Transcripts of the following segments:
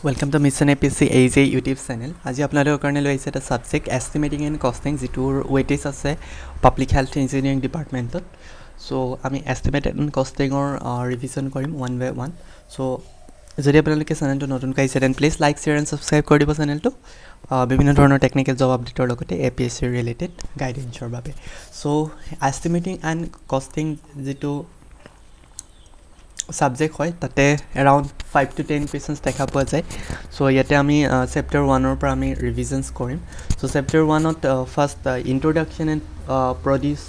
Welcome to Mission APSC AJ YouTube channel. আজি আপোনালোকৰ কাৰণে লৈ আহিছে এটা সাবজেক্ট এস্টিমেটিং এণ্ড কষ্টিং যিটোৰ ওয়েটেজ আছে পাব্লিক হেল্থ ইঞ্জিনিয়াৰিং ডিপাৰ্টমেণ্টত সো আমি এস্টিমেট এণ্ড কষ্টিঙৰ ৰিভিজন কৰিম ওয়ান বাই ওয়ান সো যদি আপোনালোকে চেনেলটো নতুনকৈ আহিছে then please like share and subscribe কৰি দিব চেনেলটো বিভিন্ন ধৰণৰ টেকনিকেল জব আপডেটৰ লগতে APSC ৰিলেটেড গাইডেন্সৰ বাবে সো এস্টিমেটিং এণ্ড কষ্টিং যিটো subject হয় তাতে around 5 to 10 questions দেখা পোৱা যায় সো ইয়াতে আমি chapter 1 ৰ পৰা আমি ৰিভিজনস কৰিম সো chapter 1 ত first introduction and produce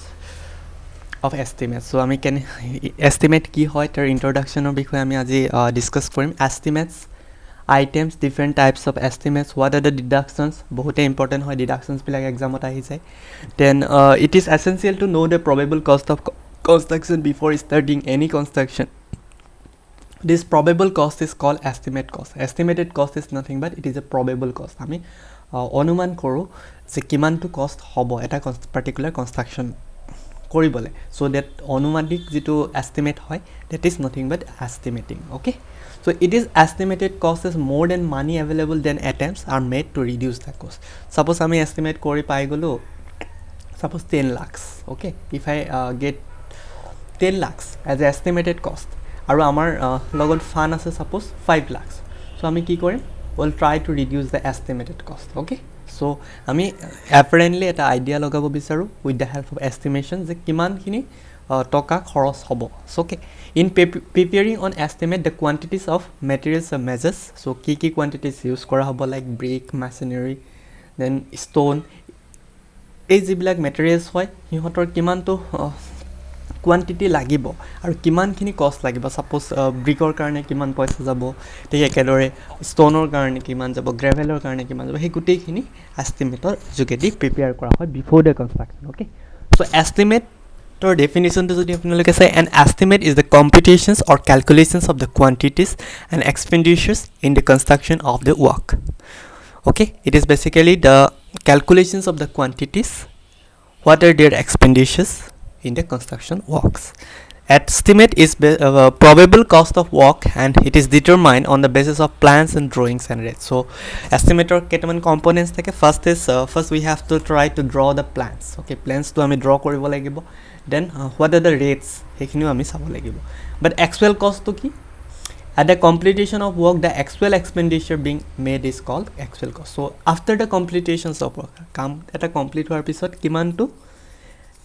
of estimate so আমি কেন এস্টিমেট কি হয় তাৰ ইন্ট্ৰোডাকশনৰ বিষয়ে আমি আজি ডিসকাস কৰিম estimates items different types of estimates what are the deductions বহুতে ইম্পৰ্টেন্ট হয় deductions বিলাক এক্সামত আহি যায় then it is essential to know the probable cost of construction before starting any construction. This probable cost is called estimate cost. Estimated cost is nothing but it is a probable cost. আমি অনুমান কৰো যে কিমানটো কষ্ট হ'ব এটা particular construction কৰিবলে so that অনুমানিক যেটো estimate হয় that is nothing but estimating. Okay, so it is estimated cost is more than money available than attempts are made to reduce the cost. Suppose আমি estimate কৰি পাই গলো suppose 10 lakhs. Okay, if I get 10 lakhs as an estimated cost আৰু আমাৰ লগত ফান আছে suppose 5 lakhs so আমি কি কৰিম we'll try to reduce the estimated cost. Okay, so আমি apparently এটা আইডিয়া লগাব বিচাৰো with the help of estimation যে কিমানখিনি টকা খৰচ হ'ব. So okay, in preparing on estimate the quantities of materials and measures so কি quantities use কৰা হ'ব like brick masonry then stone এই যিবিলাক materials হয় হিহঁতৰ কিমানটো quantity লাগিব আৰু কিমানখিনি কষ্ট লাগিব suppose ব্ৰিকৰ কাৰণে কিমান পইচা যাব ঠিক একেদৰে ষ্টনৰ কাৰণে কিমান যাব গ্ৰেভেলৰ কাৰণে কিমান যাব সেই গুটেইখিনি এস্টিমেটৰ যোগেদি প্ৰিপেয়াৰ কৰা হয় বিফোৰ দ্য কনস্ট্ৰাকচন. ওকে, সো এস্টিমেটৰ ডেফিনিশনটো যদি আপোনালোকে চাই an estimate is the computations or calculations of the quantities and expenditures in the construction of the work. Okay, it is basically the calculations of the quantities, what are their expenditures in the construction works. Estimate is probable cost of work and it is determined on the basis of plans and drawings and rates. So estimator ketaman components thake first we have to try to draw the plans. Okay, plans to ami draw koribo lagibo then what are the rates hekhiniu ami sabo lagibo but actual cost to ki at the completion of work the actual expenditure being made is called actual cost. So after the completions of work kam eta complete hoar pisot kiman to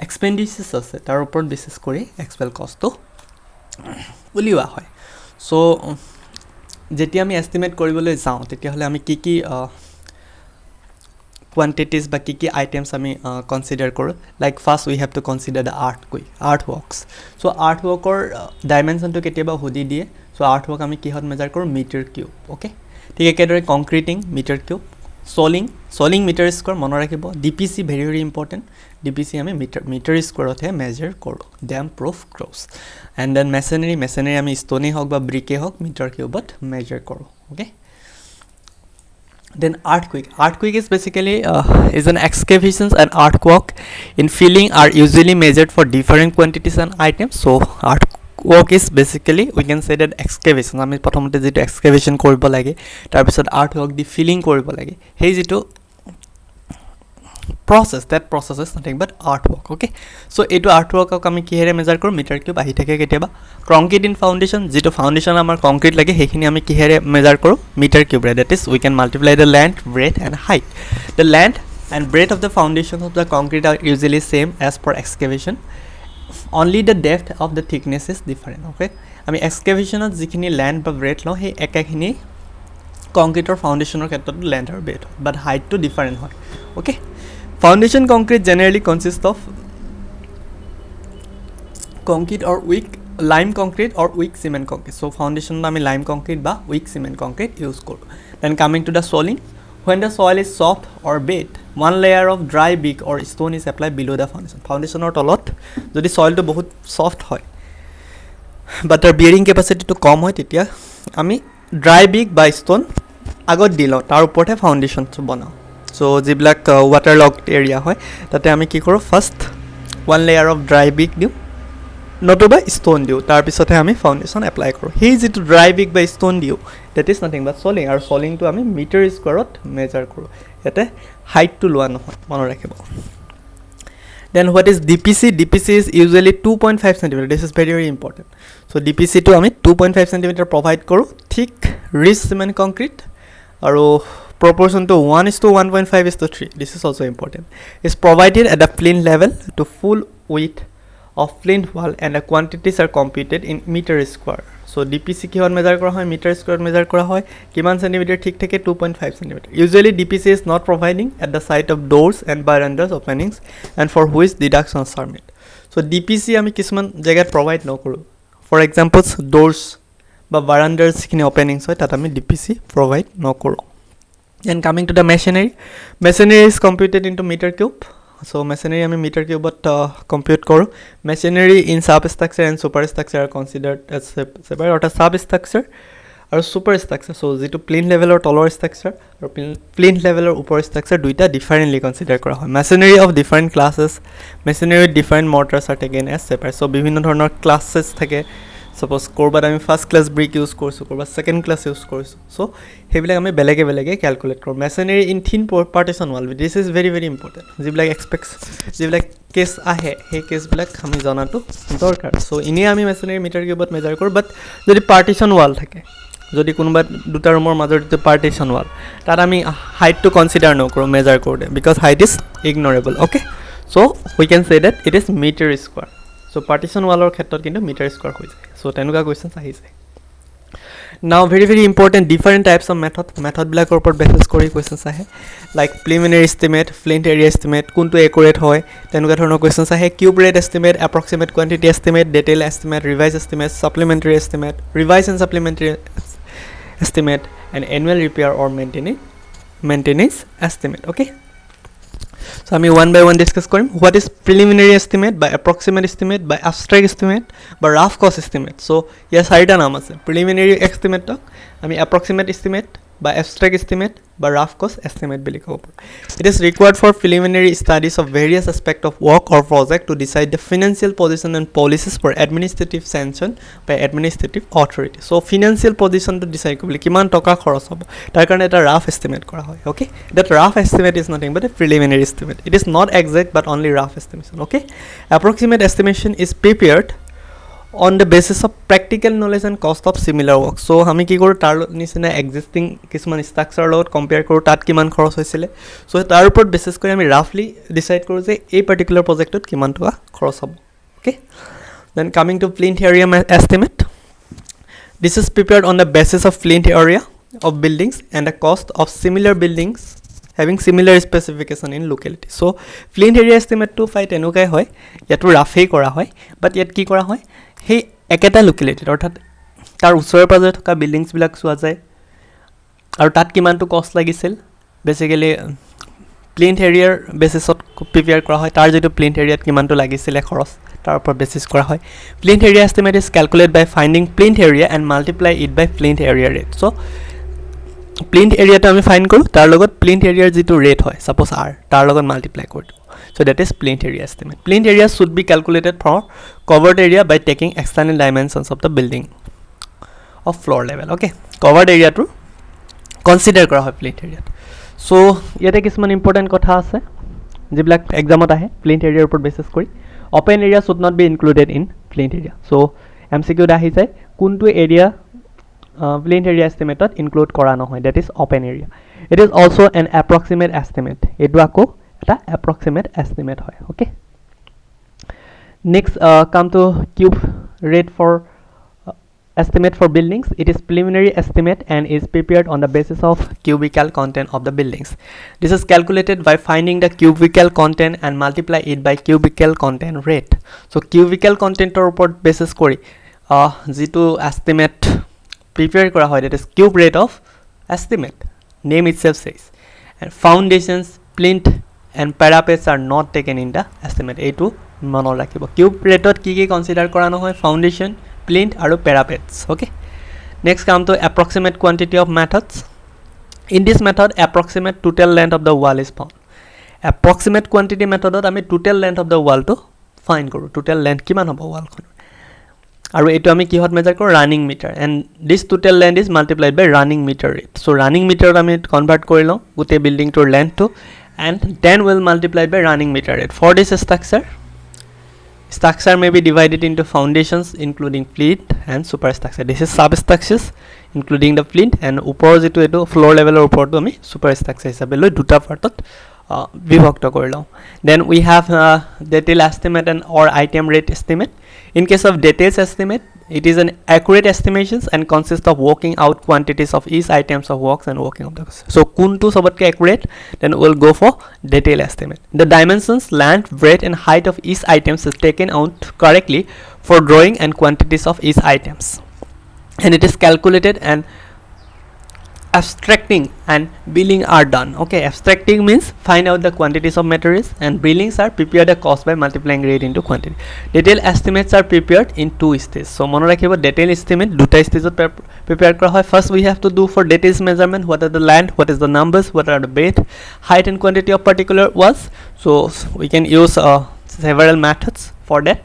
expenditures আছে তাৰ ওপৰত basis কৰি actual cost তো উলিওৱা হয়. So যেতিয়া আমি estimate কৰিবলৈ যাওঁ তেতিয়া হলে আমি কি quantities বা কি items আমি consider কৰো like first we have to consider the artworks. So artworkৰ dimension to কেতিয়াবা হুদি দিয়ে so artwork আমি কিহত মেজাৰ কৰো মিটাৰ কিউব. ওকে, ঠিক একেদৰে concreting metre cube soling meter square মন ৰাখিব DPC very important DPC আমি meter square তে measure কৰো dam proof cross and then masonry আমি stone হক বা brick হক meter cube measure কৰো. Okay, then earthquake is basically is an excavations and earthwork in filling are usually measured for different quantities and items. So earthwork is basically we can say that excavation আমি প্ৰথমতে যেটো excavation কৰিব লাগে তাৰ পিছত earthwork দি filling কৰিব লাগে হেই যেটো process that process is nothing but artwork. Okay, so etu artwork আমি কিহেৰে মেজাৰ কৰো মিটাৰ কিউব আহি থাকে কেতিয়াবা concrete in foundation যেটো foundation আমাৰ concrete লাগে হেখিনি আমি কিহেৰে মেজাৰ কৰো metre কিউবৰে that is we can multiply the length breadth and height. The length and breadth of the foundation of the concrete are usually same as per excavation, only the depth of the thickness is different. Okay, আমি excavationত যিখিনি length বা breadth লওঁ হে একাখিনি concrete or foundation ৰ ক্ষেত্ৰত length আৰু breadth but height to different হয়. Okay, foundation concrete generally consists of concrete or weak lime concrete or weak cement concrete. So foundation আমি lime concrete বা weak cement concrete use কৰো. Then coming to the soiling, when the soil is soft or wet one layer of dry brick or stone is applied below the foundation or তলত যদি soil to বহুত soft হয় but তাৰ bearing capacity to কম হয় তেতিয়া আমি dry brick বা stone আগত দিলো তাৰ ওপৰতে foundation বনাও. So যিবিলাক water logged area হয় তাতে আমি কি কৰো first one layer of dry brick দিও নতুবা ষ্ট'ন দিওঁ তাৰ পিছতহে আমি ফাউণ্ডেশ্যন এপ্লাই কৰোঁ সেই যিটো ড্ৰাই ব্ৰিক বা ষ্ট'ন দিওঁ ডেট ইজ নাথিং বাট চলিং আৰু চলিংটো আমি মিটাৰ স্কুৱাৰত মেজাৰ কৰোঁ ইয়াতে হাইটটো লোৱা নহয় মনত ৰাখিব then what is DPC DPC is usually 2.5 cm this is very very important so DPC to আমি 2.5 cm provide কৰো thick rich cement concrete আৰু proportion to 1:1.5:3 this is also important is provided at the plinth level to full width of plinth wall and the quantities are computed in meter square so DPC কিমান measure কৰা হয় metre square measure কৰা হয় কিমান centimetre ঠিক থাকে 2.5 cm usually DPC is not providing at the site of doors and verandas openings and for which deductions are made so DPC আমি কিছুমান জায়গাত provide নকৰো for example doors বা verandas কিনে openings হয় তাত আমি DPC provide নকৰো and coming to the masonry is computed into meter cube so masonry আমি meter cube compute কৰো masonry in substructure and superstructure are considered as separate or substructure আৰু superstructure so যেটো plinth level or তলৰ structure আৰু plinth level or upper structure দুইটা differently consider কৰা হয় masonry of different classes masonry with different mortars are taken as separate so বিভিন্ন ধৰণৰ classes থাকে suppose korbat ami first class brick use korsu korbat second class use korsu so hebilak ami belege calculate kor masonry in thin partition wall this is very very important jibilak expects jibilak case ahe he case bilak ami jana to dorkar so ini ami masonry meter cube measure kor but jodi partition wall thake jodi kunuba duta room or major to partition wall tar ami height to consider no kor measure kor because height is ignorable okay so we can say that it is meter square so partition wall or khetor kintu meter square hoy jay so tenuka questions ahi jay now very very important different types of method bilak upor basis kori questions ahe like preliminary estimate plinth area estimate kuntu accurate hoy tenuka dhoroner questions ahe cube rate estimate approximate quantity estimate detail estimate revised estimate supplementary estimate revised and supplementary estimate and annual repair or maintenance estimate okay so আমি one by one discuss কৰিম what is preliminary estimate by approximate estimate by abstract estimate by rough cost estimate so ইয়াৰ চাৰিটা নাম আছে preliminary estimate ক আমি approximate estimate by abstract estimate by rough cost estimate বুলি কব it is required for preliminary studies of various aspect of work or project to decide the financial position and policies for administrative sanction by administrative authority so financial position to decide কৰিলে কিমান টকা খৰচ হ'ব তাৰ কাৰণে এটা rough estimate কৰা হয় okay that rough estimate is nothing but a preliminary estimate it is not exact but only rough estimation okay approximate estimation is prepared on the basis of practical knowledge and cost of similar work so আমি কি কৰো তাৰ নিচিনা existing কিছুমান structure লগত compare কৰো তাত কিমান খৰচ হৈছিল so তাৰ ওপৰত বেसिস কৰি আমি roughly decide কৰো যে এই particular projectত কিমান টকা খৰচ হ'ব okay then coming to plinth area estimate this is prepared on the basis of plinth area of buildings and the cost of similar buildings having similar specification in locality so plinth area estimate to fight enukai hoy yatu roughly kora hoy but yet ki kora hoy hey eketa locality orthat tar usore pajore thoka buildings bilak suwa jay aru tat kiman to cost lagisil basically plinth area basis of prepare kora hoy tar jetu plinth area kiman to lagisile khoros tar upor basis kora hoy plinth area estimate is calculated by finding plinth area and multiply it by plinth area rate so plinth area to ami find koru tar logot plinth area jitu rate hoy suppose r tar logot multiply koru so that is plinth area estimate plinth area should be calculated for covered area by taking external dimensions of the building of floor level okay covered area to consider kora hoy plinth area so yate kisman important kotha ase jiblak exam ot ahe plinth area upor basis kori open area should not be included in plinth area so MCQ da ahi jay kuntu area plinth area estimate include kora no hoy that is open area it is also an approximate estimate etu ako eta approximate estimate hoy okay next come to cube rate for estimate for buildings it is preliminary estimate and is prepared on the basis of cubical content of the buildings this is calculated by finding the cubical content and multiply it by cubical content rate so cubical content or upor basis kori jitu estimate prepare kora hoy that is cube rate of estimate name itself says and foundations plinth and parapets are not taken in the estimate etu manor rakhibo cube rate ot ki consider kora no hoy foundation plinth aru parapets okay next come to approximate quantity of methods in this method approximate total length of the wall is found approximate quantity method ot ami total length of the wall to find koru total length kiman hobo wall khon আৰু এটো আমি কিহত measure কৰো running metre and this total length is multiplied by running metre rate so running মিটাৰত আমি convert কৰি লওঁ গুটে building টোৰ লেন্থটো and then we'll multiply by running meter rate. For this structure may be divided into foundations including plinth and superstructure. This is substructures including the plinth and upor jitu etu floor level or upor to ami superstructure hisabe loi duta partot vibhakta kori lao. Then we have detail estimate and or item rate estimate. In case of details estimate, it is an accurate estimations and consists of working out quantities of each items of works and working of the cost. So kuntu sobatke accurate, then we'll go for detail estimate. The dimensions, length, breadth and height of each items is taken out correctly for drawing and quantities of each items, and it is calculated and abstracting and billing are done. Okay, abstracting means find out the quantities of materials and billings are prepare the cost by multiplying rate into quantity. Detail estimates are prepared in two stages. So mono rakhibo detail estimate duta stage prepare kora hoy. First we have to do for details measurement, what are the length, what is the numbers, what are the breadth, height and quantity of particular works. So we can use several methods for that.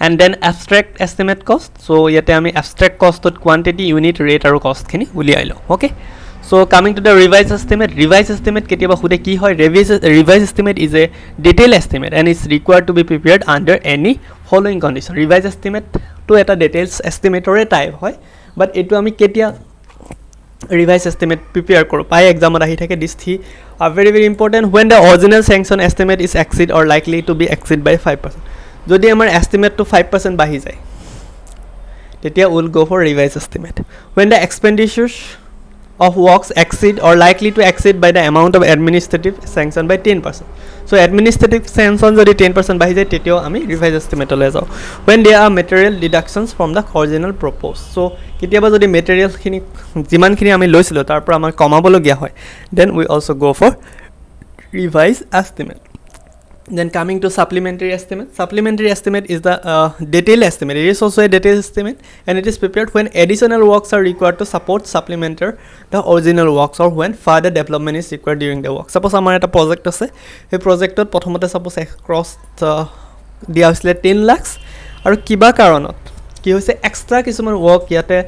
And then abstract estimate cost. So yate ami abstract cost tot quantity, unit, rate aru cost khini uliai lo. Okay, so coming to the revised estimate ketiaba hude ki hoy revised estimate is a detailed estimate and is required to be prepared under any following condition. Revised estimate to eta details estimator type hoy, but etu ami ketia revised estimate prepare koro pai exam ahi thake. This three are very very important. When the original sanction estimate is exceed or likely to be exceed by 5%. Jodi amar estimate to 5% bahi jay, tetia we'll go for revised estimate. When the expenditures of works exceed or likely to exceed by the amount of administrative sanction by 10%. So administrative sanction jodi 10% bahi jay tetio ami revised estimate le jao. When there are material deductions from the original proposed. So ketiaba jodi material khini jiman khini ami loisilo tar por amar komabolo gia hoy, then we also go for revised estimate. Then coming to supplementary estimate. Supplementary estimate is the detailed estimate. It is also a detailed estimate and it is prepared when additional works are required to support supplementer the original works or when further development is required during the work. Suppose amar eta project ase, ei project tot prothomote suppose across dia hoisile 10 lakhs aru kiba karonot ki hoise extra kisuman work yate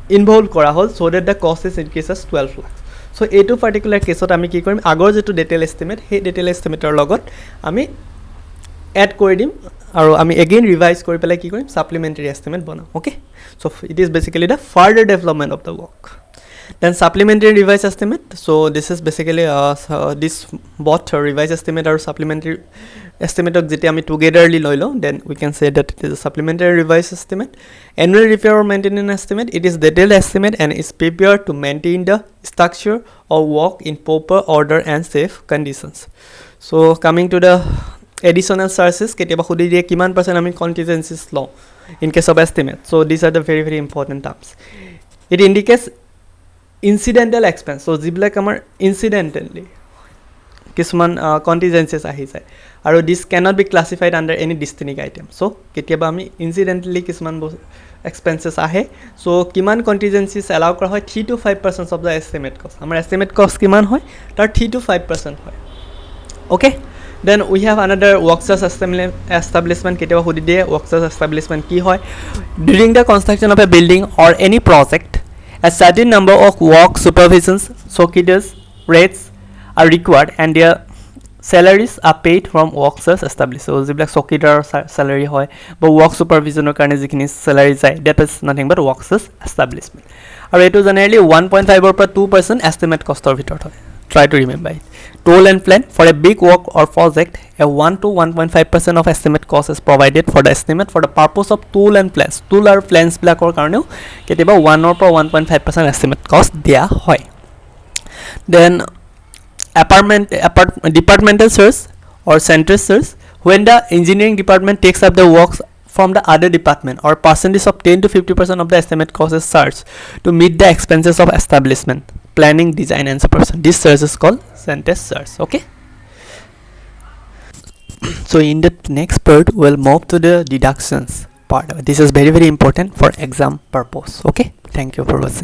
involved kora hol so that the cost is increases 12 lakhs. So etu particular case ot ami ki korim agor jetu detail estimate he detail estimator logot ami add kori dim aru ami again revise kori pelai ki korim supplementary estimate banam. Okay, so it is basically the further development of the work. Then supplementary revised estimate. So this is basically this both revised estimate or supplementary estimate of jeti ami togetherly loilo, then we can say that it is a supplementary revised estimate. Annual repair or maintenance estimate, it is detailed estimate and is prepared to maintain the structure or work in proper order and safe conditions. So coming to the additional services, ketiaba khudi die kiman percent ami contingencies law in case of estimate. So these are the very very important terms. It indicates incidental expense. So jiblak amar incidentally kisuman contingencies ahi jay aru this cannot be classified under any distinct item. So ketiaba ami incidentally kisuman expenses ahe, so kiman contingencies allow kora hoy 3 to 5% of the estimate cost. Amar estimate cost kiman hoy tar 3 to 5% hoy. Okay, then we have another workers establishment. Ketiaba hudi die workers establishment ki hoy during the construction of a building or any project a certain number of work supervisions chokidars rates are required and their salaries are paid from workers established. So jiblak chokidar salary hoy but work supervision karone jikhini salary jay that is nothing but workers establishment aru etu generally 1.5 or 2% estimate cost or bhitor hoy. Try to remember it. Toll and plan for a big work or project a 1 to 1.5% of estimate cost is provided for the estimate for the purpose of tool and plans. Tool or plans blakor karone ketiba 1 or 1.5% estimate cost dia hoy. Then departmental search or central search, when the engineering department takes up the works from the other department or percentage of 10 to 50% of the estimate cost is searched to meet the expenses of establishment, planning, design and supervision. This search is called central search. Okay, so in the next part we'll move to the deductions part. This is very very important for exam purpose. Okay, thank you for watching.